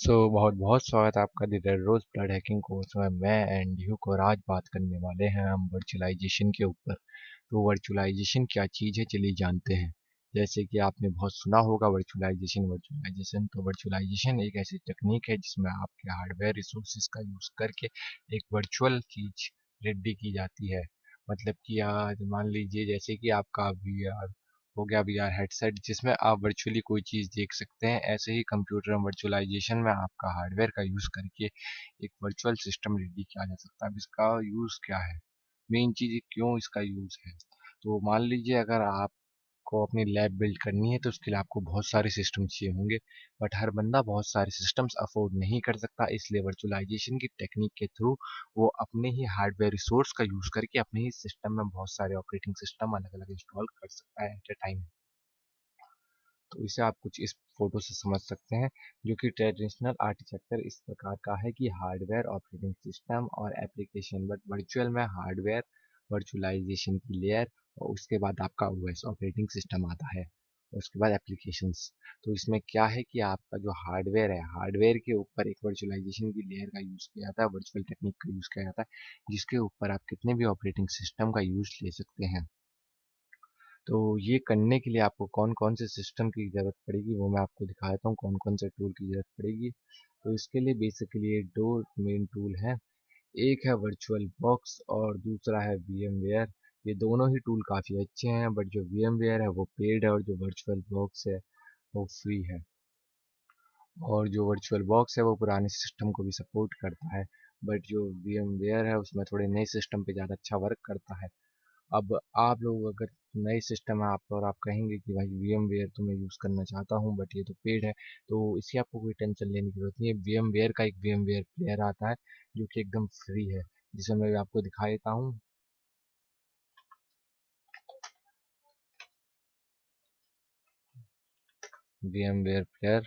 बहुत बहुत स्वागत है आपका the red rose blood hacking course में। मैं एंड ह्यूक और आज बात करने वाले हैं हम वर्चुअलाइजेशन के ऊपर। तो वर्चुअलाइजेशन क्या चीज़ है, चलिए जानते हैं। जैसे कि आपने बहुत सुना होगा वर्चुअलाइजेशन तो वर्चुअलाइजेशन एक ऐसी टेक्निक है जिसमें आपके हार्डवेयर रिसोर्सेज का यूज़ करके एक वर्चुअल चीज रेडी की जाती है। मतलब कि आज मान लीजिए जैसे कि आपका VR हो गया, VR हेडसेट जिसमें आप वर्चुअली कोई चीज़ देख सकते हैं, ऐसे ही कंप्यूटर वर्चुअलाइजेशन में आपका हार्डवेयर का यूज़ करके एक वर्चुअल सिस्टम रेडी किया जा सकता है। अब इसका यूज़ क्या है, मेन चीज़ क्यों इसका यूज़ है। तो मान लीजिए अगर आपको अपनी लैब बिल्ड करनी है तो उसके लिए आपको बहुत सारे सिस्टम चाहिए होंगे, बट हर बंदा बहुत सारे सिस्टम्स अफोर्ड नहीं कर सकता। इसलिए वर्चुअलाइजेशन की टेक्निक के थ्रू वो अपने ही हार्डवेयर रिसोर्स का यूज़ करके अपने ही सिस्टम में बहुत सारे ऑपरेटिंग सिस्टम अलग अलग इंस्टॉल कर सकता है एट ए टाइम। तो इसे आप कुछ इस फोटो से समझ सकते हैं, जो कि ट्रेडिशनल आर्किटेक्चर इस प्रकार का है कि हार्डवेयर ऑपरेटिंग सिस्टम और एप्लीकेशन, बट वर्चुअल में हार्डवेयर वर्चुअलाइजेशन की लेयर और उसके बाद आपका ओएस ऑपरेटिंग सिस्टम आता है और उसके बाद एप्लीकेशंस। तो इसमें क्या है कि आपका जो हार्डवेयर है, हार्डवेयर के ऊपर एक वर्चुअलाइजेशन की लेयर का यूज़ किया जाता है, वर्चुअल टेक्निक का यूज़ किया जाता है, जिसके ऊपर आप कितने भी ऑपरेटिंग सिस्टम का यूज़ ले सकते हैं। तो ये करने के लिए आपको कौन कौन से सिस्टम की ज़रूरत पड़ेगी वो मैं आपको दिखा देता हूँ, कौन कौन से टूल की ज़रूरत पड़ेगी। तो इसके लिए बेसिकली दो मेन टूल हैं। एक है वर्चुअल बॉक्स और दूसरा है VMware। ये दोनों ही टूल काफ़ी अच्छे हैं, बट जो VMware है वो पेड है और जो वर्चुअल बॉक्स है वो फ्री है। और जो वर्चुअल बॉक्स है वो पुराने सिस्टम को भी सपोर्ट करता है, बट जो VMware है उसमें थोड़े नए सिस्टम पे ज़्यादा अच्छा वर्क करता है। अब आप लोग अगर नए सिस्टम है आपका और आप कहेंगे कि भाई VMware तो मैं यूज़ करना चाहता हूँ बट ये तो पेड है, तो इसकी आपको कोई टेंशन लेने की जरूरत नहीं है। VMware का एक VMware प्लेयर आता है जो कि एकदम फ्री है, जिसे मैं आपको दिखा देता हूँ। VMware प्लेयर,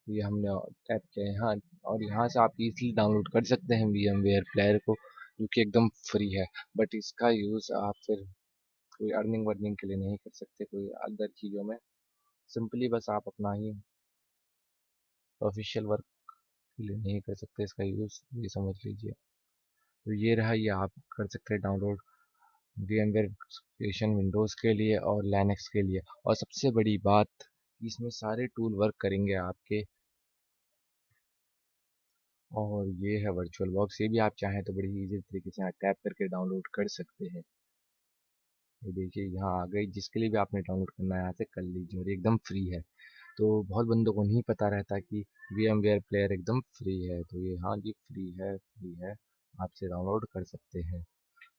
ये हमने टैप किया है यहाँ, और यहाँ से आप इजीली डाउनलोड कर सकते हैं VMware प्लेयर को, जो कि एकदम फ्री है। बट इसका यूज़ आप फिर कोई अर्निंग वर्निंग के लिए नहीं कर सकते, कोई अदर चीज़ों में। सिंपली बस आप अपना ही ऑफिशियल वर्क के लिए नहीं कर सकते इसका यूज़, ये समझ लीजिए। तो ये रहा, ये आप कर सकते हैं डाउनलोड VMware वर्कस्टेशन विंडोज़ के लिए और लिनक्स के लिए। और सबसे बड़ी बात, इसमें सारे टूल वर्क करेंगे आपके। और ये है वर्चुअल बॉक्स, ये भी आप चाहें तो बड़ी इजी तरीके से यहाँ टैप करके डाउनलोड कर सकते हैं। ये देखिए यहाँ आ गई, जिसके लिए भी आपने डाउनलोड करना है यहाँ से कर लीजिए और ये एकदम फ्री है। तो बहुत बंदों को नहीं पता रहता कि VMware प्लेयर एकदम फ्री है, तो ये हाँ जी फ्री है, आपसे डाउनलोड कर सकते हैं।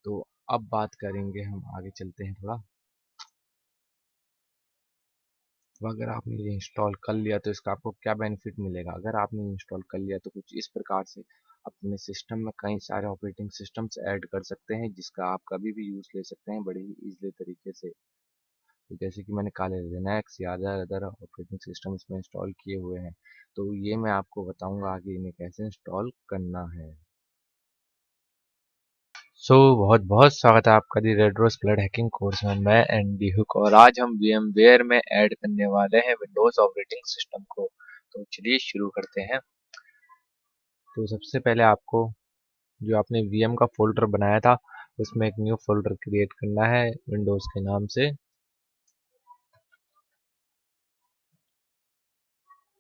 तो अब बात करेंगे, हम आगे चलते हैं थोड़ा। तो अगर आपने ये इंस्टॉल कर लिया तो इसका आपको क्या बेनिफिट मिलेगा। अगर आपने इंस्टॉल कर लिया तो कुछ इस प्रकार से अपने सिस्टम में कई सारे ऑपरेटिंग सिस्टम्स ऐड कर सकते हैं, जिसका आप कभी भी यूज़ ले सकते हैं बड़े ही ईजिली तरीके से। तो जैसे कि मैंने काले लिनक्स या अदर अदर ऑपरेटिंग सिस्टम इसमें इंस्टॉल किए हुए हैं, तो ये मैं आपको बताऊंगा आगे इन्हें कैसे इंस्टॉल करना है। बहुत बहुत स्वागत है आपका the red rose blood hacking course में। मैं एंडी हुक और आज हम VMware में ऐड करने वाले हैं विंडोज ऑपरेटिंग सिस्टम को। तो चलिए शुरू करते हैं। तो सबसे पहले आपको जो आपने VM का फोल्डर बनाया था उसमें एक न्यू फोल्डर क्रिएट करना है विंडोज के नाम से।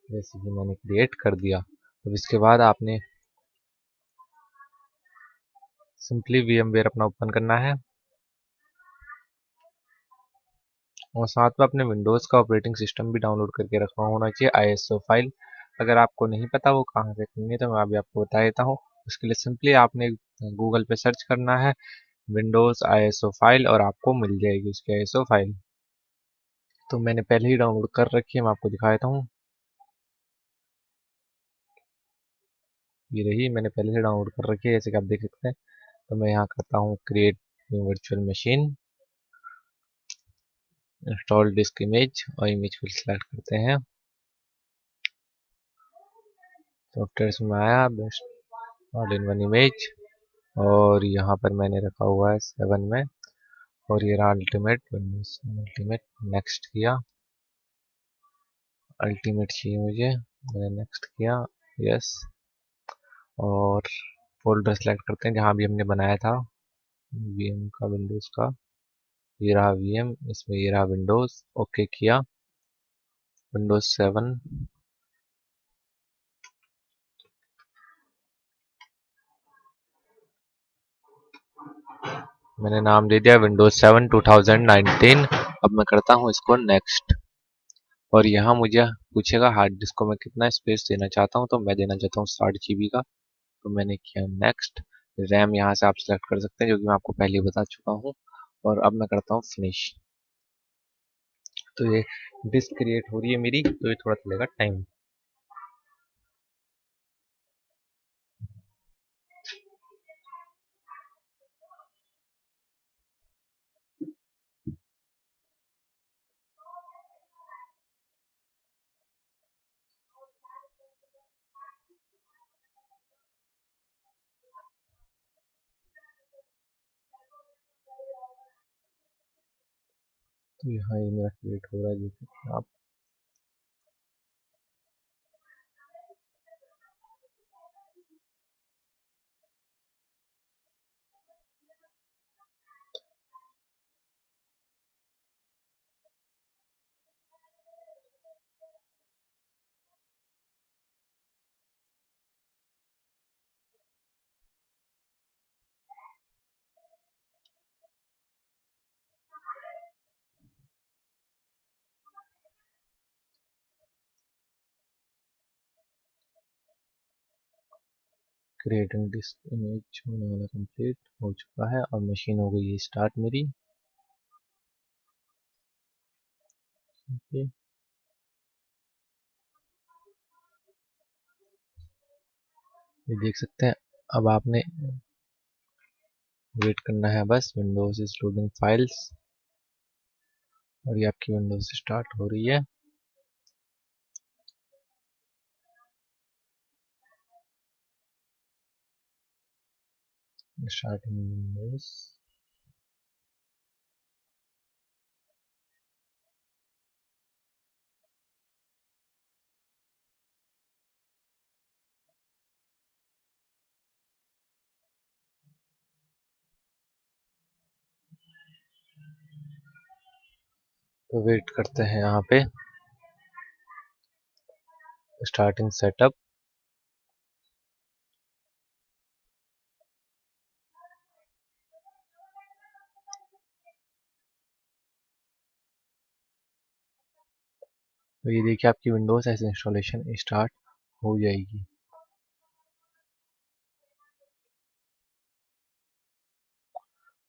जैसे कि मैंने क्रिएट कर दिया, अब इसके बाद आपने सिंपली VMware अपना ओपन करना है और साथ में अपने विंडोज़ का ऑपरेटिंग सिस्टम भी डाउनलोड करके रखना होना चाहिए, ISO फाइल। अगर आपको नहीं पता वो कहाँ से करनी है तो मैं अभी आपको बता देता हूँ। उसके लिए सिंपली आपने गूगल पे सर्च करना है विंडोज़ ISO फाइल और आपको मिल जाएगी उसकी ISO फाइल। तो मैंने पहले ही डाउनलोड कर रखी है, मैं आपको दिखा देता हूँ। ये रही, मैंने पहले से डाउनलोड कर रखी है जैसे कि आप देख सकते हैं। तो मैं यहाँ करता हूँ create virtual machine, install disc image और इमेज फिल सेलेक्ट करते हैं। सॉफ्टवेयर में आया best all in one image और यहाँ पर मैंने रखा हुआ है 7 में। और ये रहा अल्टीमेट, विंडोज अल्टीमेट, नेक्स्ट किया। अल्टीमेट चाहिए मुझे, मैंने नेक्स्ट किया, यस। और फोल्डर सेलेक्ट करते हैं जहाँ भी हमने बनाया था वीएम का, विंडोज का। ये रहा वीएम, इसमें ये रहा विंडोज, ओके किया। विंडोज 7, मैंने नाम दे दिया विंडोज 7 2019। अब मैं करता हूँ इसको नेक्स्ट। और यहाँ मुझे पूछेगा हार्ड डिस्क को मैं कितना स्पेस देना चाहता हूँ, तो मैं देना चाहता हूँ 60 GB का। तो मैंने किया नेक्स्ट। रैम यहाँ से आप सेलेक्ट कर सकते हैं, जो कि मैं आपको पहले ही बता चुका हूँ। और अब मैं करता हूँ फिनिश। तो ये डिस्क क्रिएट हो रही है मेरी, तो ये थोड़ा चलेगा टाइम। तो यहाँ ये मेरा क्रिएट हो रहा है, जैसे आप। क्रिएटिंग डिस्क इमेज होने वाला कंप्लीट हो चुका है, और मशीन हो गई है स्टार्ट मेरी। ओके, ये देख सकते हैं। अब आपने वेट करना है बस, विंडोज इज लोडिंग फाइल्स। और ये आपकी विंडोज स्टार्ट हो रही है। Starting Windows. तो वेट करते हैं यहाँ पे, स्टार्टिंग सेटअप। तो ये देखिए आपकी विंडोज ऐसे इंस्टॉलेशन स्टार्ट हो जाएगी।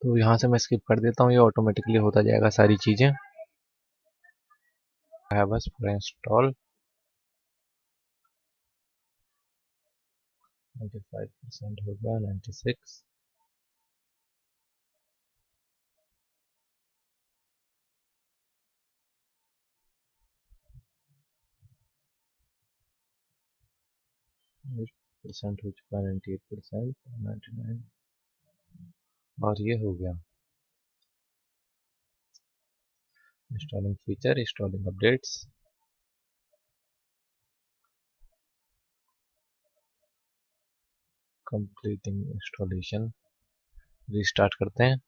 तो यहाँ से मैं स्किप कर देता हूँ, ये ऑटोमेटिकली होता जाएगा सारी चीज़ें। है बस पूरा इंस्टॉल। 95% हो गया, 96। परसेंट हो चुका है, 98%, 99। और ये हो गया installing feature, installing updates, completing installation. Restart करते हैं।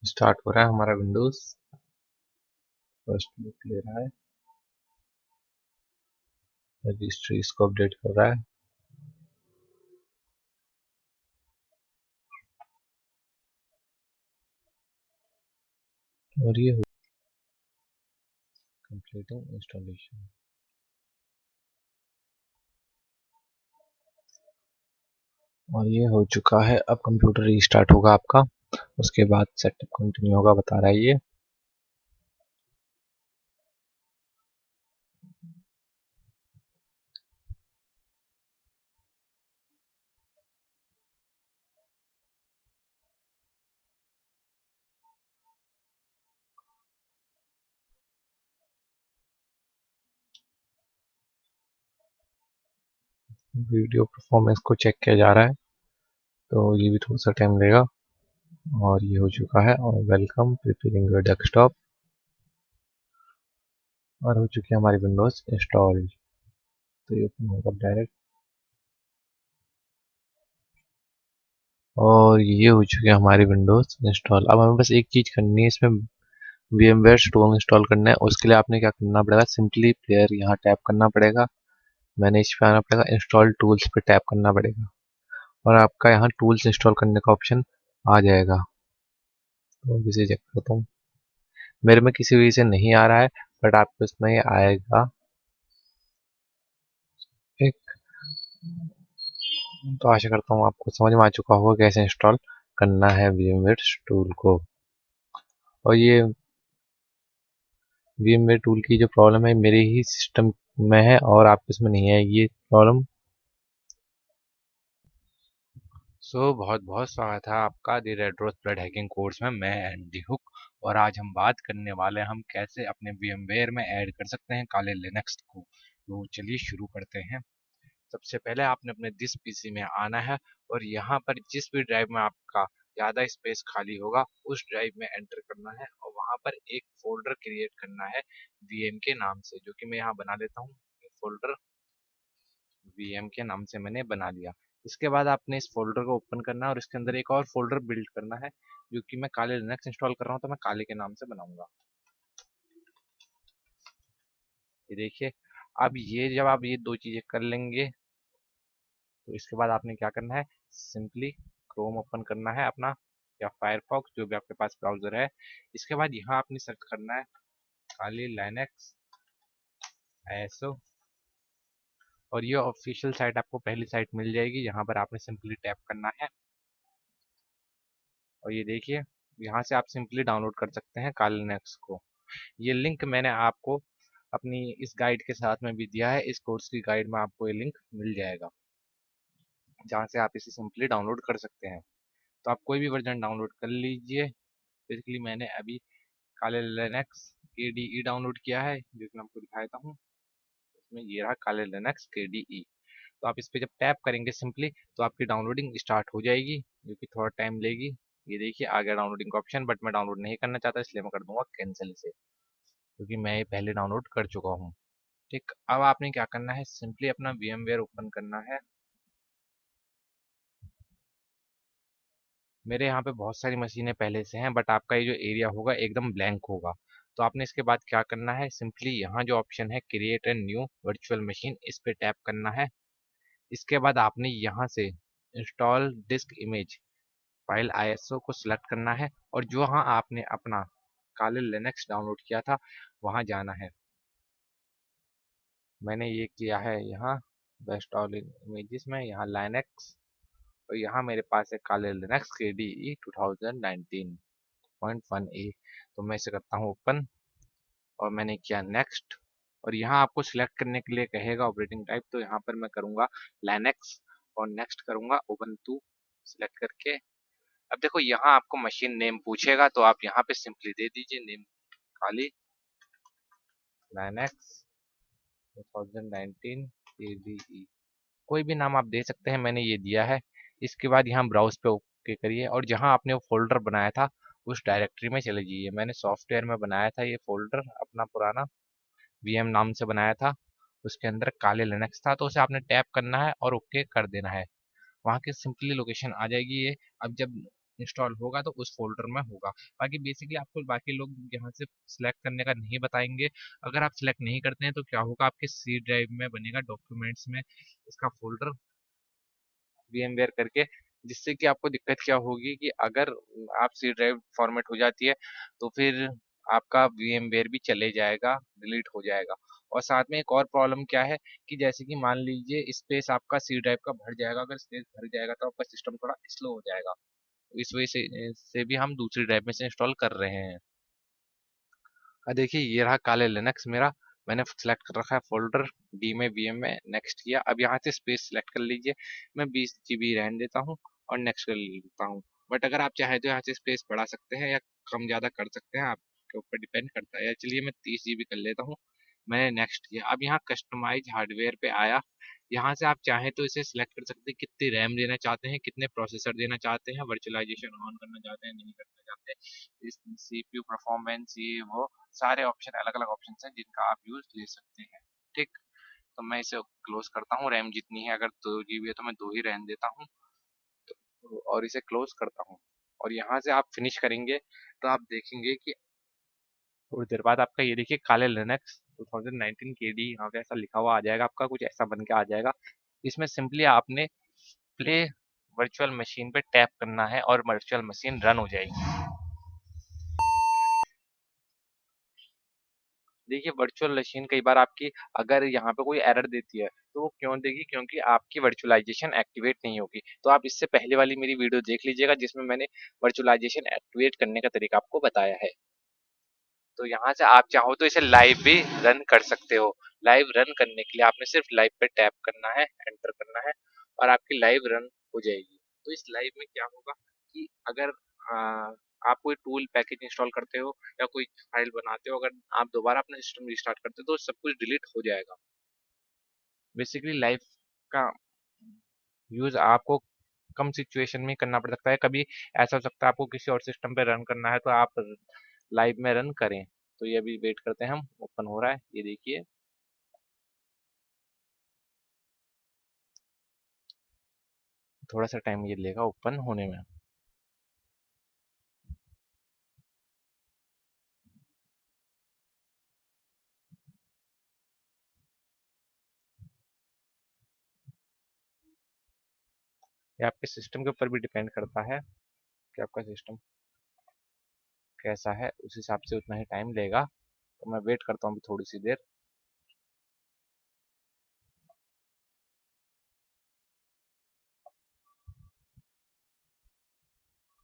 स्टार्ट हो रहा है हमारा विंडोज, फर्स्ट लुक ले रहा है, रजिस्ट्री इसको अपडेट कर रहा है। और ये कंप्लीटिंग इंस्टॉलेशन। और ये हो चुका है। अब कंप्यूटर रीस्टार्ट होगा आपका, उसके बाद सेटअप कंटिन्यू होगा, बता रहा है ये। वीडियो परफॉर्मेंस को चेक किया जा रहा है, तो ये भी थोड़ा सा टाइम लेगा। और ये हो चुका है, और वेलकम प्रिपेयरिंग योर डेस्कटॉप, और हो चुकी है हमारी विंडोज इंस्टॉल्ड। तो ये ओपन होगा डायरेक्ट, और ये हो चुकी है हमारी विंडोज इंस्टॉल। अब हमें बस एक चीज़ करनी है, इसमें VMware स्टोर इंस्टॉल करना है। उसके लिए आपने क्या करना पड़ेगा, सिंपली प्लेयर यहाँ टैप करना पड़ेगा, मैनेज पे आना पड़ेगा, इंस्टॉल टूल्स पे टैप करना पड़ेगा, और आपका यहाँ टूल्स इंस्टॉल करने का ऑप्शन आ जाएगा। तो इसे चेक करता हूँ, मेरे में किसी वजह से नहीं आ रहा है, बट आपको इसमें ये आएगा। एक तो आशा करता हूँ आपको समझ में आ चुका होगा कैसे इंस्टॉल करना है VMware टूल को। और ये VMware टूल की जो प्रॉब्लम है मेरे ही सिस्टम में है, और आपको इसमें नहीं आएगी ये प्रॉब्लम। बहुत बहुत स्वागत है आपका the red rose blood hacking course में। मैं एंडी हुक, और आज हम बात करने वाले हैं हम कैसे अपने VMware में ऐड कर सकते हैं काले लिनक्स को। तो चलिए शुरू करते हैं। सबसे पहले आपने अपने दिस पीसी में आना है, और यहाँ पर जिस भी ड्राइव में आपका ज़्यादा स्पेस खाली होगा उस ड्राइव में एंटर करना है, और वहाँ पर एक फोल्डर क्रिएट करना है VM के नाम से, जो कि मैं यहाँ बना लेता हूँ। फोल्डर VM के नाम से मैंने बना लिया। इसके बाद आपने इस फोल्डर को ओपन करना है, और इसके अंदर एक और फोल्डर बिल्ड करना है, जो कि मैं काले लिनक्स इंस्टॉल कर रहा हूँ तो मैं काले के नाम से बनाऊंगा। ये देखिए, अब ये जब आप ये दो चीज़ें कर लेंगे, तो इसके बाद आपने क्या करना है, सिंपली क्रोम ओपन करना है अपना, या फायरफॉक्स, जो भी आपके पास ब्राउजर है। इसके बाद यहाँ आपने सर्च करना है खाली लिनक्स ISO, और ये ऑफिशियल साइट आपको पहली साइट मिल जाएगी। यहाँ पर आपने सिंपली टैप करना है, और ये देखिए यहाँ से आप सिंपली डाउनलोड कर सकते हैं काले लिनक्स को। ये लिंक मैंने आपको अपनी इस गाइड के साथ में भी दिया है, इस कोर्स की गाइड में आपको ये लिंक मिल जाएगा, जहाँ से आप इसे सिंपली डाउनलोड कर सकते हैं। तो आप कोई भी वर्जन डाउनलोड कर लीजिए। बेसिकली मैंने अभी काले लिनक्स KDE डाउनलोड किया है, जो कि मैं आपको दिखाता हूँ। इसमें ये रहा काले लिनक्स KDE। तो आप इस पे जब टैप करेंगे सिंपली, तो आपकी डाउनलोडिंग स्टार्ट हो जाएगी, जो कि थोड़ा टाइम लेगी। ये देखिए आ गया डाउनलोडिंग का ऑप्शन, बट मैं डाउनलोड नहीं करना चाहता, इसलिए मैं कर दूंगा कैंसिल इसे, क्योंकि मैं ये पहले डाउनलोड कर चुका हूँ। ठीक, अब आपने क्या करना है, सिंपली अपना VMware ओपन करना है। मेरे यहाँ पे बहुत सारी मशीनें पहले से हैं, बट आपका ये जो एरिया होगा एकदम ब्लैंक होगा। तो आपने इसके बाद क्या करना है, सिंपली यहाँ जो ऑप्शन है create a new virtual machine, इस पे टैप करना है। इसके बाद आपने यहाँ से install disc image file ISO को सिलेक्ट करना है, और जो हाँ आपने अपना काले लिनक्स डाउनलोड किया था वहाँ जाना है। मैंने ये किया है यहाँ बेस्ट ऑल इमेजेस में, यहाँ लिनक्स, और यहाँ मेरे पास है काले लिनक्स KDE 2019.1a। तो मैं इसे करता हूँ ओपन, और मैंने किया नेक्स्ट। और यहाँ आपको सिलेक्ट करने के लिए कहेगा ऑपरेटिंग टाइप, तो यहाँ पर मैं करूँगा लिनक्स, और नेक्स्ट करूँगा उबंटू सिलेक्ट करके। अब देखो यहाँ आपको मशीन नेम पूछेगा, तो आप यहाँ पे सिंपली दे दीजिए नेम खाली लिनक्स 2019 KDE, कोई भी नाम आप दे सकते हैं, मैंने ये दिया है। इसके बाद यहाँ ब्राउज पे ओके करिए, और जहाँ आपने वो फोल्डर बनाया था उस डायरेक्टरी में चले जाइए। मैंने सॉफ्टवेयर में बनाया था ये फोल्डर, अपना पुराना VM नाम से बनाया था, उसके अंदर काले लिनक्स था, तो उसे आपने टैप करना है और ओके कर देना है। वहाँ की सिंपली लोकेशन आ जाएगी ये। अब जब इंस्टॉल होगा तो उस फोल्डर में होगा। बाकी बेसिकली आपको बाकी लोग यहाँ से सिलेक्ट करने का नहीं बताएंगे। अगर आप सिलेक्ट नहीं करते हैं तो क्या होगा, आपके C ड्राइव में बनेगा डॉक्यूमेंट्स में इसका फोल्डर VMware करके, जिससे कि आपको दिक्कत क्या होगी कि अगर आप C ड्राइव फॉर्मेट हो जाती है, तो फिर आपका VMware भी चले जाएगा, डिलीट हो जाएगा। और साथ में एक और प्रॉब्लम क्या है कि जैसे कि मान लीजिए स्पेस आपका C ड्राइव का भर जाएगा, अगर स्पेस भर जाएगा तो आपका सिस्टम थोड़ा स्लो हो जाएगा। तो इस वजह से भी हम दूसरी ड्राइव में से इंस्टॉल कर रहे हैं। देखिए ये रहा काले लिनक्स मेरा, मैंने सेलेक्ट कर रखा है फोल्डर डी में VM में, नेक्स्ट किया। अब यहाँ से स्पेस सेलेक्ट कर लीजिए, मैं 20 GB रहने देता हूँ और नेक्स्ट कर लेता हूँ। बट अगर आप चाहे तो यहाँ से स्पेस बढ़ा सकते हैं या कम ज़्यादा कर सकते हैं, आपके ऊपर डिपेंड करता है। या चलिए मैं 30 GB कर लेता हूँ, मैंने नेक्स्ट किया। अब यहाँ कस्टमाइज हार्डवेयर पे आया, यहाँ से आप चाहें तो इसे सिलेक्ट कर सकते हैं, कितनी रैम देना चाहते हैं, कितने प्रोसेसर देना चाहते हैं, वर्चुअलाइजेशन ऑन करना चाहते हैं, नहीं करना चाहते हैं, इस सीपीयू परफॉर्मेंस, ये वो सारे ऑप्शन, अलग अलग ऑप्शन हैं जिनका आप यूज ले सकते हैं। ठीक, तो मैं इसे क्लोज करता हूँ। रैम जितनी है, अगर 2 GB है तो मैं 2 ही रहने देता हूँ, और इसे क्लोज करता हूँ। और यहाँ से आप फिनिश करेंगे तो आप देखेंगे कि थोड़ी देर बाद आपका ये देखिए काले लिनक्स 2019 केडी यहाँ पे ऐसा लिखा हुआ आ जाएगा, आपका कुछ ऐसा बन के आ जाएगा। इसमें सिंपली आपने प्ले वर्चुअल मशीन पे टैप करना है और वर्चुअल मशीन रन हो जाएगी। देखिए वर्चुअल मशीन कई बार आपकी अगर यहाँ पे कोई एरर देती है तो वो क्यों देगी, क्योंकि आपकी वर्चुअलाइजेशन एक्टिवेट नहीं होगी। तो आप इससे पहले वाली मेरी वीडियो देख लीजिएगा जिसमें मैंने वर्चुअलाइजेशन एक्टिवेट करने का तरीका आपको बताया है। तो यहाँ से आप चाहो तो इसे लाइव भी रन कर सकते हो। लाइव रन करने के लिए आपने सिर्फ लाइव पे टैप करना है, एंटर करना है, और आपकी लाइव रन हो जाएगी। तो इस लाइव में क्या होगा कि अगर आ, आप कोई टूल पैकेज इंस्टॉल करते हो या कोई फाइल बनाते हो, अगर आप दोबारा अपना सिस्टम रिस्टार्ट करते हो तो सब कुछ डिलीट हो जाएगा। बेसिकली लाइव का यूज आपको कम सिचुएशन में करना पड़ सकता है। कभी ऐसा हो सकता है आपको किसी और सिस्टम पे रन करना है तो आप लाइव में रन करें। तो ये अभी वेट करते हैं हम, ओपन हो रहा है ये देखिए। थोड़ा सा टाइम ये लेगा ओपन होने में। ये आपके सिस्टम के ऊपर भी डिपेंड करता है कि आपका सिस्टम कैसा है, उस हिसाब से उतना ही टाइम लेगा। तो मैं वेट करता हूँ थोड़ी सी देर।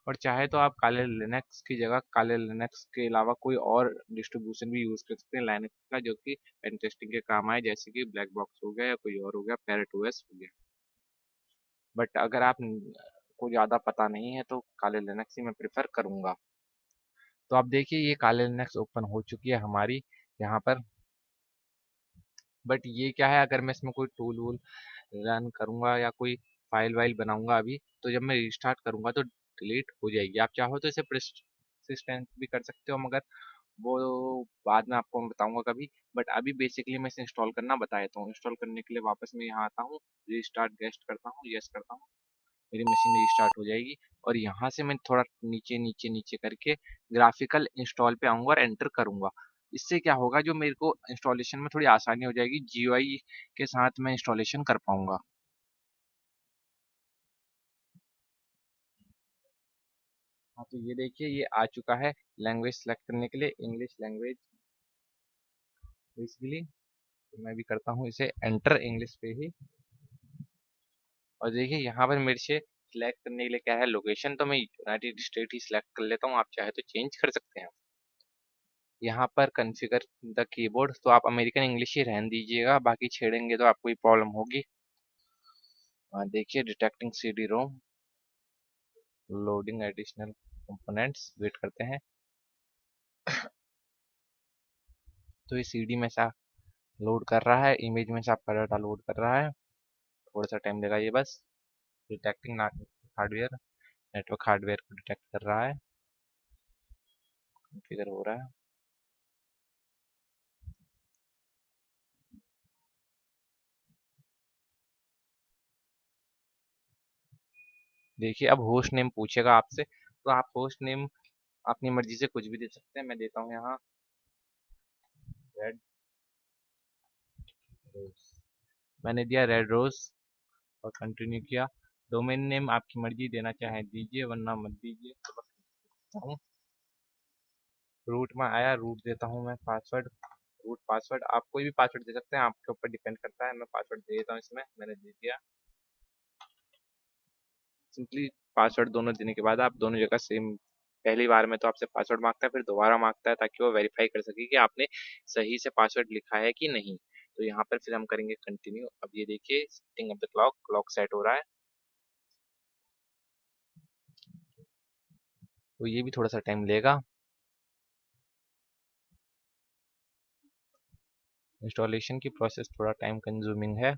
और चाहे तो आप काले लिनक्स की जगह काले लिनक्स के अलावा कोई और डिस्ट्रीब्यूशन भी यूज कर सकते हैं लाइनक्स का, जो कि पेन टेस्टिंग के काम आए, जैसे कि ब्लैक बॉक्स हो गया या कोई और हो गया, पैरेट ओएस हो गया। बट अगर आप को ज़्यादा पता नहीं है तो काले लिनक्स ही मैं प्रेफर करूंगा। तो आप देखिए ये काले लिनक्स ओपन हो चुकी है हमारी यहाँ पर। बट ये क्या है, अगर मैं इसमें कोई टूल वूल रन करूंगा या कोई फाइल वाइल बनाऊंगा अभी, तो जब मैं रिस्टार्ट करूंगा तो डिलीट हो जाएगी। आप चाहो तो इसे persistent भी कर सकते हो, मगर वो बाद में आपको मैं बताऊंगा कभी। बट अभी बेसिकली मैं इसे इंस्टॉल करना बता देता हूँ। इंस्टॉल करने के लिए वापस मैं यहाँ आता हूँ, रिस्टार्ट गेस्ट करता हूँ, यस करता हूँ, मेरी मशीन रिस्टार्ट हो जाएगी। और यहाँ से मैं थोड़ा नीचे नीचे नीचे करके ग्राफिकल इंस्टॉल पे आऊंगा और एंटर करूंगा। इससे क्या होगा, जो मेरे को इंस्टॉलेशन में थोड़ी आसानी हो जाएगी, जीयूआई के साथ मैं इंस्टॉलेशन कर पाऊंगा। हाँ तो ये देखिए ये आ चुका है। लैंग्वेज सेलेक्ट करने के लिए इंग्लिश लैंग्वेज बेसिकली, तो मैं भी करता हूँ इसे एंटर इंग्लिश पे ही। और देखिए यहाँ पर मेरे से सिलेक्ट करने के लिए क्या है, लोकेशन, तो मैं यूनाइटेड स्टेट ही सिलेक्ट कर लेता हूँ। आप चाहे तो चेंज कर सकते हैं। यहाँ पर कॉन्फ़िगर द कीबोर्ड, तो आप अमेरिकन इंग्लिश ही रहने दीजिएगा, बाकी छेड़ेंगे तो आपको ही प्रॉब्लम होगी। देखिए detecting CD ROM, loading additional components, wait करते हैं। तो ये सीडी में से लोड कर रहा है, इमेज में से आपका डाटा लोड कर रहा है। थोड़ा सा टाइम लेगा ये बस। डिटेक्टिंग हार्डवेयर, नेटवर्क हार्डवेयर को डिटेक्ट कर रहा है, कॉन्फ़िगर हो रहा है। देखिए अब होस्ट नेम पूछेगा आपसे, तो आप होस्ट नेम अपनी मर्जी से कुछ भी दे सकते हैं। मैं देता हूँ यहाँ रेड रोज, मैंने दिया रेड रोज और कंटिन्यू किया। डोमेन नेम आपकी मर्जी, देना चाहे दीजिए वरना मत दीजिए। तो बस देता हूँ। रूट में आया, रूट देता हूँ मैं पासवर्ड, रूट पासवर्ड। आप कोई भी पासवर्ड दे सकते हैं, आपके ऊपर डिपेंड करता है। मैं पासवर्ड दे देता हूँ, इसमें मैंने दे दिया। सिंपली पासवर्ड दोनों देने के बाद आप दोनों जगह सेम, पहली बार में तो आपसे पासवर्ड मांगता है, फिर दोबारा मांगता है, ताकि वो वेरीफाई कर सके कि आपने सही से पासवर्ड लिखा है कि नहीं। तो यहाँ पर फिर हम करेंगे कंटिन्यू। अब ये देखिए setting of the clock, clock set हो रहा है। तो ये भी थोड़ा सा टाइम लेगा। इंस्टॉलेशन की प्रोसेस थोड़ा टाइम कंज्यूमिंग है।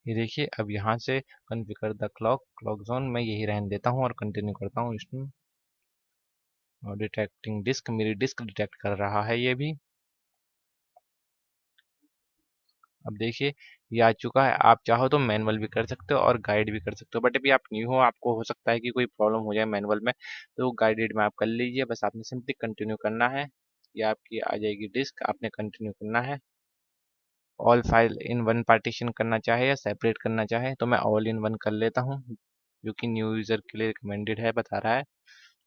ये देखिए अब यहाँ से कॉन्फ़िगर द क्लॉक जोन मैं यही रहने देता हूँ और कंटिन्यू करता हूँ इसमें। और डिटेक्टिंग डिस्क, मेरी डिस्क डिटेक्ट कर रहा है ये भी। अब देखिए ये आ चुका है। आप चाहो तो मैनुअल भी कर सकते हो और गाइड भी कर सकते हो, बट अभी आप न्यू हो, आपको हो सकता है कि कोई प्रॉब्लम हो जाए मैनुअल में, तो गाइडेड में आप कर लीजिए। बस आपने सिंपली कंटिन्यू करना है, ये आपकी आ जाएगी डिस्क, आपने कंटिन्यू करना है। All file in one partition करना चाहे या सेपरेट करना चाहे तो मैं ऑल इन वन कर लेता हूँ, जो कि न्यू यूज़र के लिए रिकमेंडेड है, बता रहा है।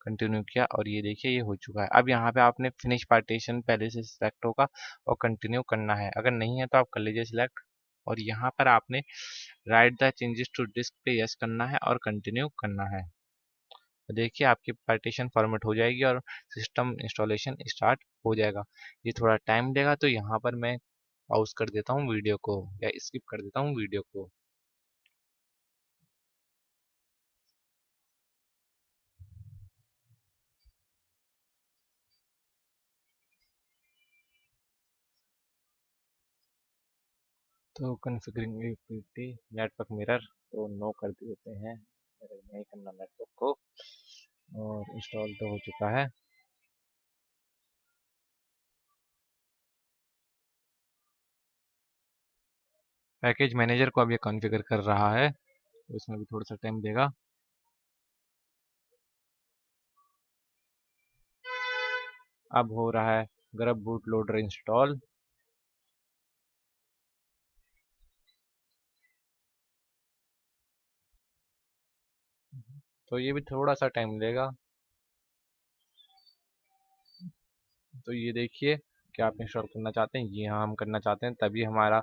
कंटिन्यू किया और ये देखिए ये हो चुका है। अब यहाँ पे आपने फिनिश पार्टीशन पहले से सिलेक्ट होगा और कंटिन्यू करना है, अगर नहीं है तो आप कर लीजिए सिलेक्ट। और यहाँ पर आपने write the changes to disk पे यस करना है और कंटिन्यू करना है। तो देखिए आपकी पार्टीशन फॉर्मेट हो जाएगी और सिस्टम इंस्टॉलेशन स्टार्ट हो जाएगा। ये थोड़ा टाइम लेगा, तो यहाँ पर मैं पॉज कर देता हूँ वीडियो को या स्किप कर देता हूँ वीडियो को। तो कॉन्फ़िगरिंग नेटवर्क मिरर तो नो कर देते हैं, मिरर नहीं करना नेटवर्क को। और इंस्टॉल तो हो चुका है। पैकेज मैनेजर को अब ये कॉन्फ़िगर कर रहा है, तो इसमें भी थोड़ा सा टाइम देगा। अब हो रहा है ग्रब बूट लोडर इंस्टॉल। तो ये भी थोड़ा सा टाइम लेगा। तो ये देखिए क्या आप इंस्टॉल करना चाहते हैं, ये हाँ हम करना चाहते हैं, तभी हमारा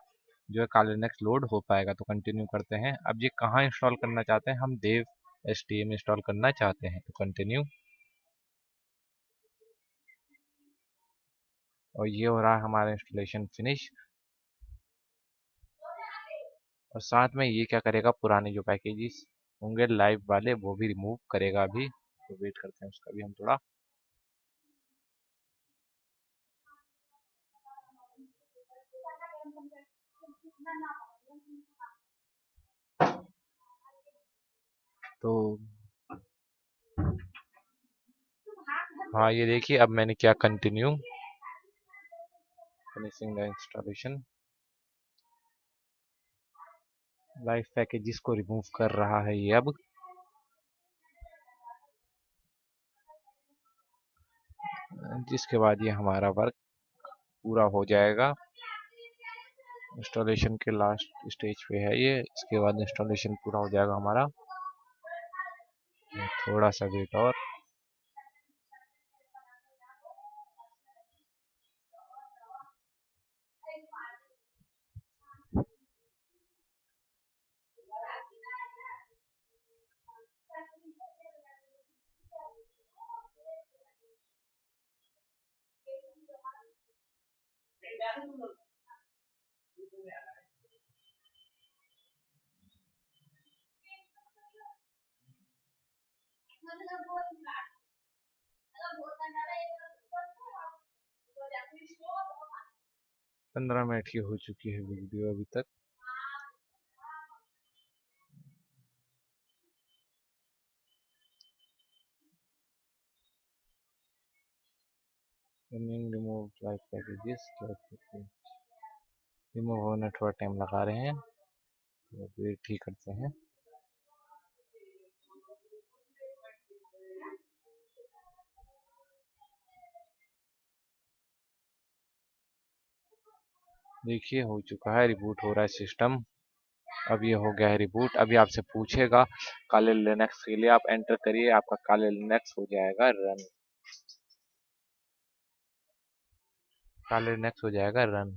जो है काले नेक्स्ट लोड हो पाएगा। तो कंटिन्यू करते हैं। अब ये कहाँ इंस्टॉल करना चाहते हैं, हम देव एसटीएम इंस्टॉल करना चाहते हैं, तो कंटिन्यू। और ये हो रहा है हमारा इंस्टॉलेशन फिनिश। और साथ में ये क्या करेगा, पुराने जो पैकेजेस होंगे लाइव वाले वो भी रिमूव करेगा अभी। तो वेट करते हैं उसका भी हम थोड़ा। तो हाँ ये देखिए अब मैंने क्या continue, finishing the installation. Live packages को रिमूव कर रहा है ये अब। जिसके बाद ये हमारा वर्क पूरा हो जाएगा। इंस्टॉलेशन के लास्ट स्टेज पे है ये, इसके बाद इंस्टॉलेशन पूरा हो जाएगा हमारा। थोड़ा सा वेट और। पंद्रह मिनट की हो चुकी है वीडियो अभी तक। रिमूव लाइव पैकेजेस, रिमूव होने थोड़ा टाइम लगा रहे हैं, तो वेट ही करते हैं। देखिए हो चुका है, रिबूट हो रहा है सिस्टम। अब ये हो गया है रिबूट। अभी आपसे पूछेगा काले लिनक्स के लिए, आप एंटर करिए, आपका काले लिनक्स हो जाएगा रन। काले लिनक्स हो जाएगा रन।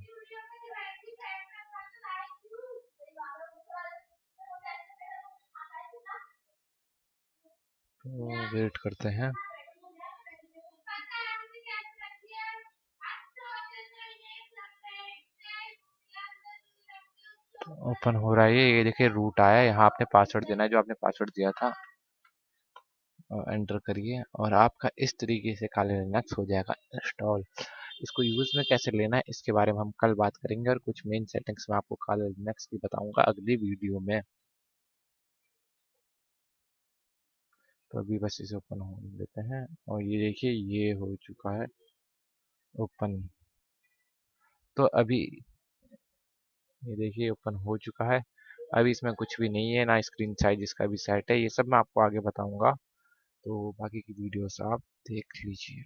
तो वेट करते हैं। ओपन हो रहा है ये देखिए रूट आया है, यहाँ आपने पासवर्ड देना है जो आपने पासवर्ड दिया था, एंटर करिए और आपका इस तरीके से काले लिनक्स हो जाएगा इंस्टॉल। इसको यूज़ में कैसे लेना है इसके बारे में हम कल बात करेंगे, और कुछ मेन सेटिंग्स मैं आपको कल नेक्स्ट की बताऊंगा अगली वीडियो में। तो अभी बस इसे ओपन होने देते हैं, और ये देखिए ये हो चुका है ओपन। तो अभी ये देखिए ओपन हो चुका है। अभी इसमें कुछ भी नहीं है, ना स्क्रीन साइज इसका भी सेट है, ये सब मैं आपको आगे बताऊंगा। तो बाकी की वीडियोस आप देख लीजिए।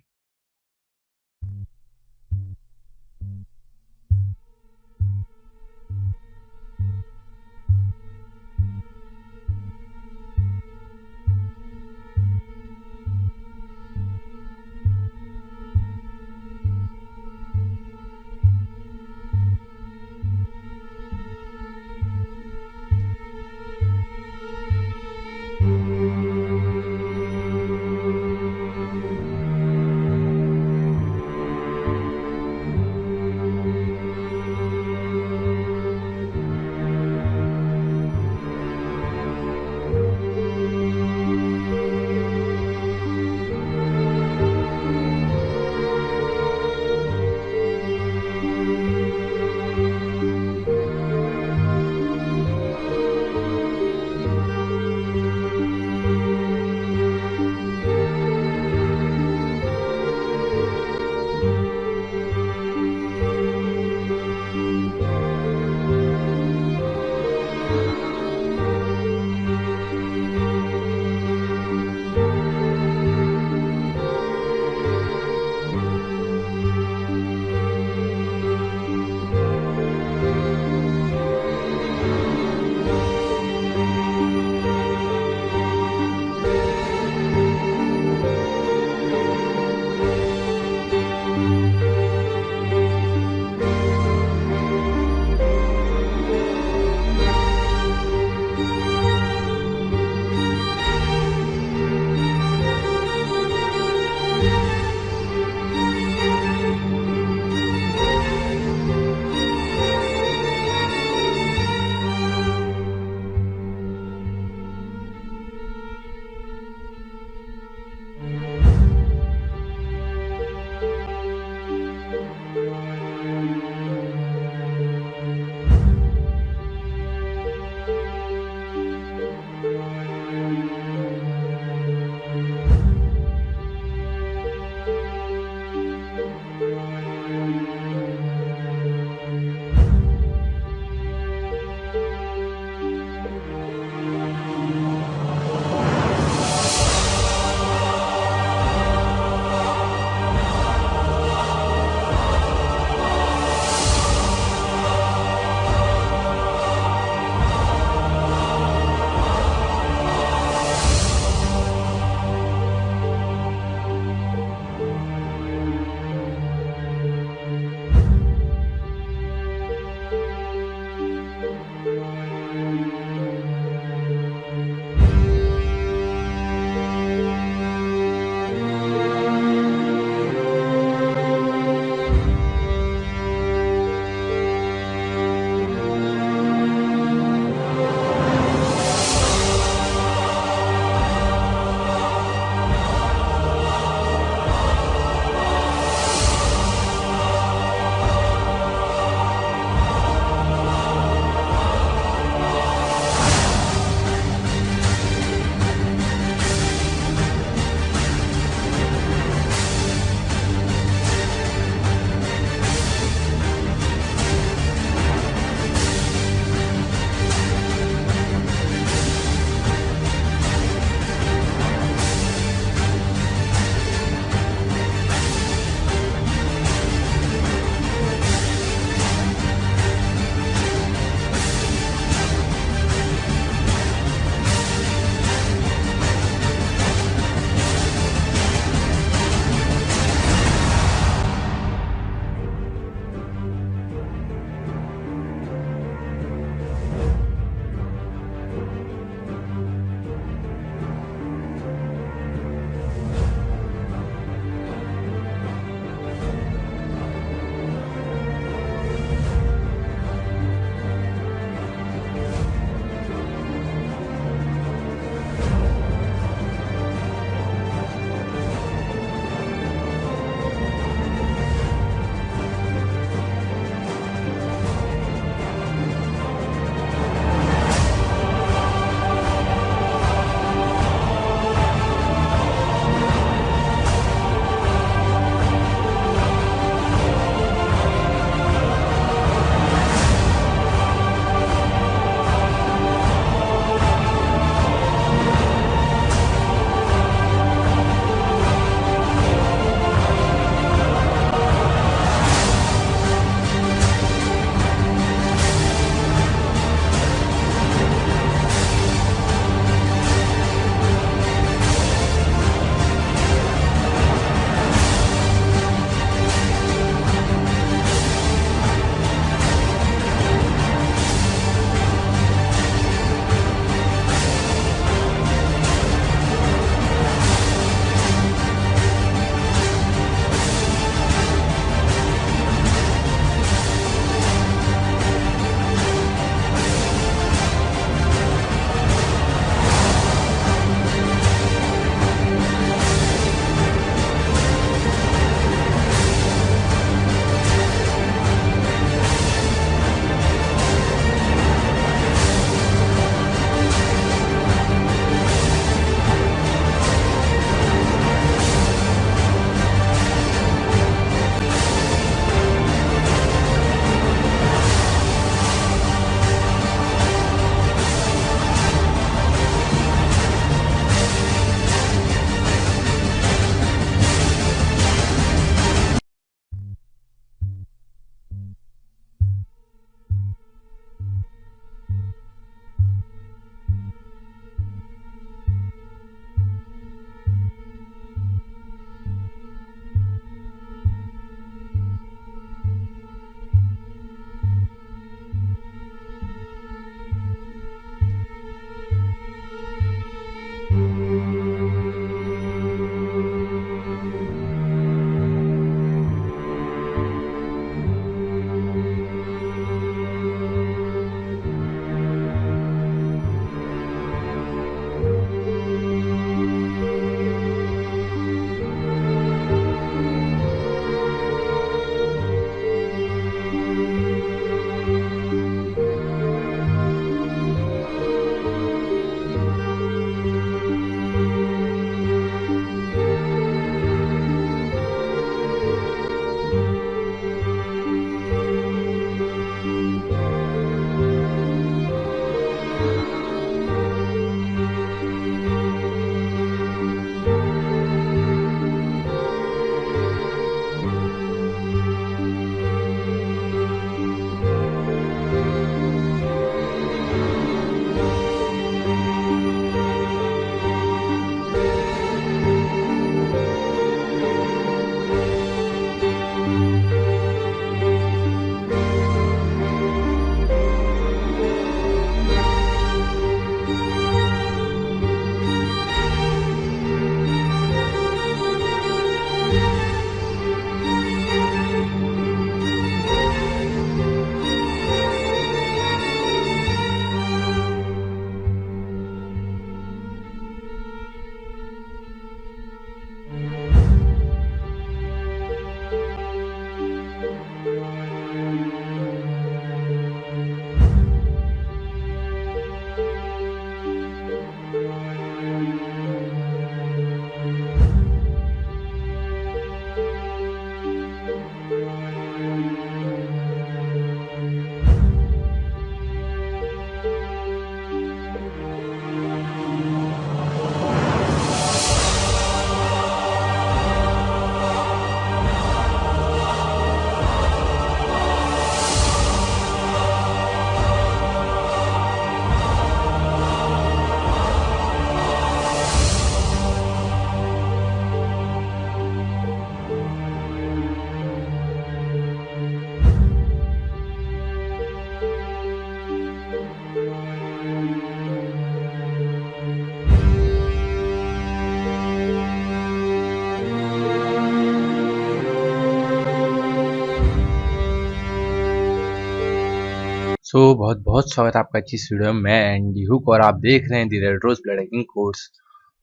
बहुत बहुत स्वागत है आपका इस वीडियो में। मैं एंडी हुक और आप देख रहे हैं the red rose blood hacking course.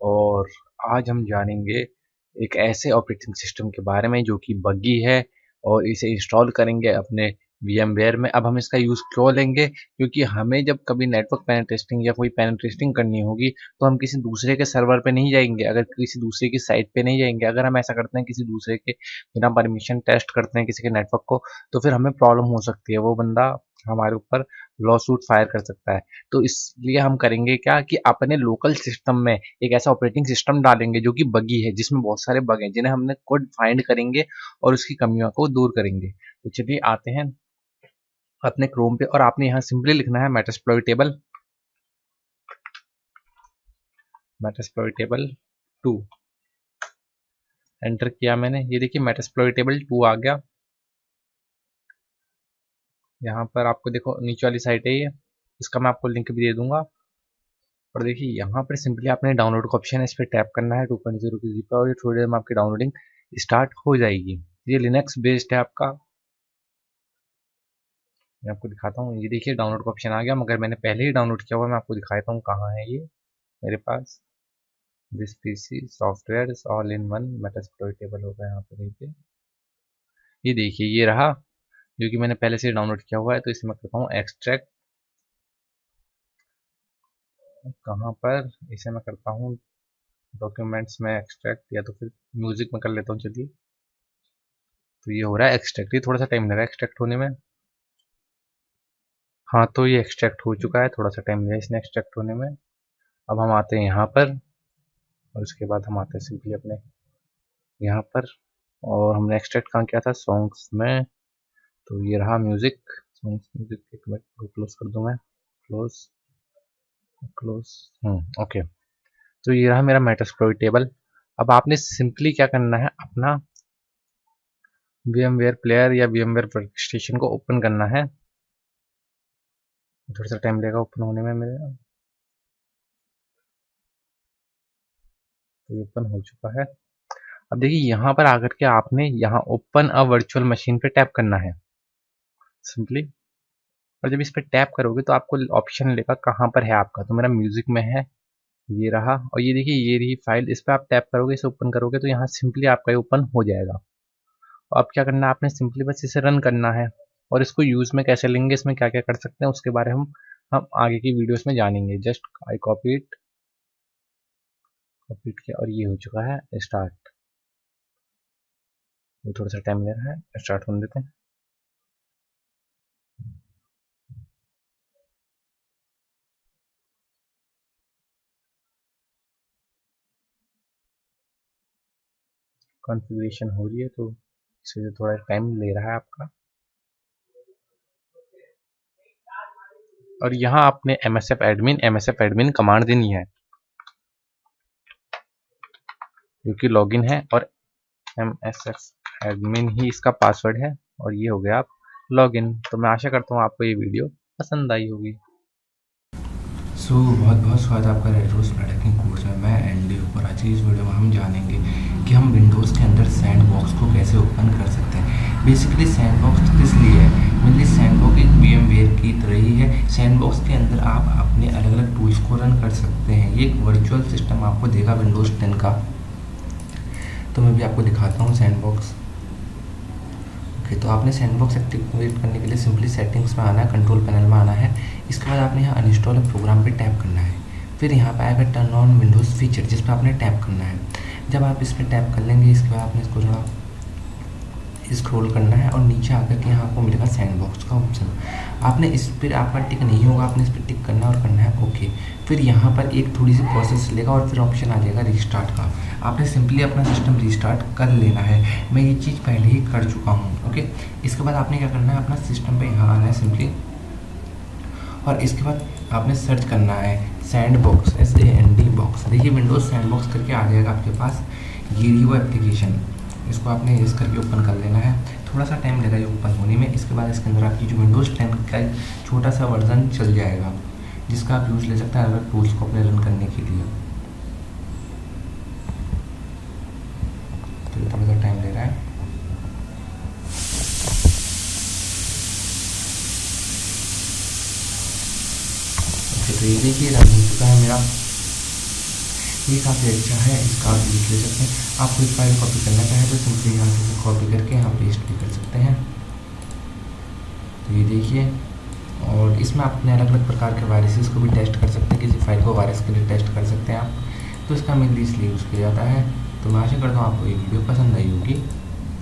और आज हम जानेंगे एक ऐसे ऑपरेटिंग सिस्टम के बारे में जो कि बग्गी है और इसे इंस्टॉल करेंगे अपने VMware में। अब हम इसका यूज़ क्यों लेंगे, क्योंकि हमें जब कभी नेटवर्क पेनिट्रेस्टिंग या कोई पेनिट्रेस्टिंग करनी होगी तो हम किसी दूसरे के सर्वर पे नहीं जाएंगे, अगर किसी दूसरे की साइट पे नहीं जाएंगे। अगर हम ऐसा करते हैं किसी दूसरे के बिना परमिशन टेस्ट करते हैं किसी के नेटवर्क को, तो फिर हमें प्रॉब्लम हो सकती है। वो बंदा हमारे ऊपर लॉ सूट फायर कर सकता है। तो इसलिए हम करेंगे क्या कि अपने लोकल सिस्टम में एक ऐसा ऑपरेटिंग सिस्टम डालेंगे जो कि बगी है, जिसमें बहुत सारे बग हैं जिन्हें हमने खुद फाइंड करेंगे और उसकी कमियों को दूर करेंगे। तो चलिए आते हैं अपने क्रोम पे और आपने यहाँ सिंपली लिखना है मेटास्प्लॉइटेबल 2। एंटर किया मैंने, ये देखिए मेटास्प्लॉइटेबल 2 आ गया। यहाँ पर आपको देखो नीचे वाली साइट है ये, इसका मैं आपको लिंक भी दे दूंगा। और देखिए यहाँ पर सिंपली आपने डाउनलोड का ऑप्शन है, इस पर टैप करना है 2.0 की पर और ये थोड़ी देर में आपकी डाउनलोडिंग स्टार्ट हो जाएगी। ये लिनक्स बेस्ड है आपका। मैं आपको दिखाता हूँ, ये देखिए डाउनलोड का ऑप्शन आ गया, मगर मैंने पहले ही डाउनलोड किया हुआ है। मैं आपको दिखाता हूँ कहाँ है ये मेरे पास। This PC software all in one metasploitable होगा यहाँ पर। देखिए ये देखिए ये रहा, जो कि मैंने पहले से डाउनलोड किया हुआ है। तो इसे मैं करता हूँ एक्सट्रैक्ट। कहाँ पर इसे मैं करता हूँ डॉक्यूमेंट्स में एक्सट्रैक्ट, या तो फिर म्यूजिक में कर लेता हूँ। चलिए तो ये हो रहा है एक्सट्रैक्ट, ये थोड़ा सा टाइम लगा एक्सट्रैक्ट होने में। हाँ तो ये एक्सट्रैक्ट हो चुका है, थोड़ा सा टाइम लगा इसने एक्सट्रैक्ट होने में। अब हम आते हैं यहाँ पर और उसके बाद हम आते हैं सिंपली अपने यहाँ पर। और हमने एक्सट्रैक्ट कहाँ किया था, सॉन्ग्स में। तो ये रहा म्यूजिक, सॉन्ग्स म्यूजिक। एक मिनट क्लोज कर दूँ मैं, क्लोज क्लोज। ओके। तो ये रहा मेरा मेटास्प्लॉइट टेबल। अब आपने सिंपली क्या करना है, अपना VMware प्लेयर या VMware वर्कस्टेशन को ओपन करना है। थोड़ा सा टाइम लगेगा ओपन होने में मेरे। तो ओपन हो चुका है। अब देखिए यहाँ पर आकर के आपने यहाँ ओपन अ वर्चुअल मशीन पे टैप करना है सिंपली। और जब इस पर टैप करोगे तो आपको ऑप्शन लेगा कहाँ पर है आपका। तो मेरा म्यूजिक में है, ये रहा। और ये देखिए ये रही फाइल, इस पर आप टैप करोगे, इसे ओपन करोगे तो यहाँ सिंपली आपका ये ओपन हो जाएगा। अब क्या करना है, आपने सिंपली बस इसे रन करना है। और इसको यूज़ में कैसे लेंगे, इसमें क्या क्या कर सकते हैं उसके बारे में हम आगे की वीडियोस में जानेंगे। जस्ट आई कॉपी इट किया और ये हो चुका है स्टार्ट। ये थोड़ा सा टाइम ले रहा है, स्टार्ट होने देते हैं। कॉन्फ़िगरेशन हो रही है तो इससे थोड़ा टाइम ले रहा है आपका। और यहाँ आपने MSF एडमिन कमांड देनी है, जो कि लॉगिन है, और MSF एडमिन ही इसका पासवर्ड है। और ये हो गया आप लॉगिन। तो मैं आशा करता हूँ आपको ये वीडियो पसंद आई होगी। बहुत बहुत स्वागत है आपका red rose blood hacking course में। मैं एंडी और आज की इस वीडियो में हम जानेंगे कि हम विंडोज़ के अंदर सैंड बॉक्स को कैसे ओपन कर सकते हैं। बेसिकली सैंड बॉक्स किस लिए है, मेनली सैंड बॉक्स एक VMware की तरह ही है। सैंड बॉक्स के अंदर आप अपने अलग अलग टूल्स को रन कर सकते हैं। ये एक वर्चुअल सिस्टम आपको देगा विंडोज़ 10 का। तो मैं भी आपको दिखाता हूँ सैंड बॉक्स। ओके, तो आपने सैंडबॉक्स एक्टिवेट करने के लिए सिंपली सेटिंग्स में आना है, कंट्रोल पैनल में आना है। इसके बाद आपने यहाँ अनइंस्टॉल प्रोग्राम पे टैप करना है। फिर यहाँ पे आएगा टर्न ऑन विंडोज़ फीचर, जिस पर आपने टैप करना है। जब आप इस पर टैप कर लेंगे, इसके बाद आपने इसको थोड़ा स्क्रॉल करना है और नीचे आकर के यहाँ आपको मिलेगा सैंडबॉक्स का ऑप्शन। आपने इस पर आपका टिक नहीं होगा, आपने इस पर टिक करना और करना है ओके। फिर यहाँ पर एक थोड़ी सी प्रोसेस लेगा और फिर ऑप्शन आ जाएगा रीस्टार्ट का। आपने सिंपली अपना सिस्टम रीस्टार्ट कर लेना है। मैं ये चीज़ पहले ही कर चुका हूँ ओके। इसके बाद आपने क्या करना है, अपना सिस्टम पे यहाँ आना है सिंपली, और इसके बाद आपने सर्च करना है सैंडबॉक्स, SAND बॉक्स। देखिए विंडोज़ सैंडबॉक्स करके आ जाएगा आपके पास। ये रही वो एप्लीकेशन, इसको आपने इस करके ओपन कर लेना है। थोड़ा सा टाइम लगेगा ये ओपन होने में। इसके बाद इसके अंदर आपकी जो विंडोज़ 10 का छोटा सा वर्जन चल जाएगा, जिसका आप यूज़ ले सकते हैं अलग टूल्स को अपने रन करने के लिए। तो ये थोड़ा सा टाइम ले रहा है। ये देखिए रन हो चुका है मेरा, ये काफ़ी अच्छा है, इसका आप यूज़ ले सकते हैं। आपको इस फाइल कॉपी करना चाहे तो सिंपली यहाँ से कॉपी करके यहाँ पेस्ट भी कर सकते हैं। तो ये देखिए, और इसमें आप अपने अलग अलग प्रकार के वायरसेस को भी टेस्ट कर सकते हैं, किसी फाइल को वायरस के लिए टेस्ट कर सकते हैं आप। तो इसका मेनली इसलिए यूज़ किया जाता है। तो मैं आशा करता हूँ आपको ये वीडियो पसंद आई होगी।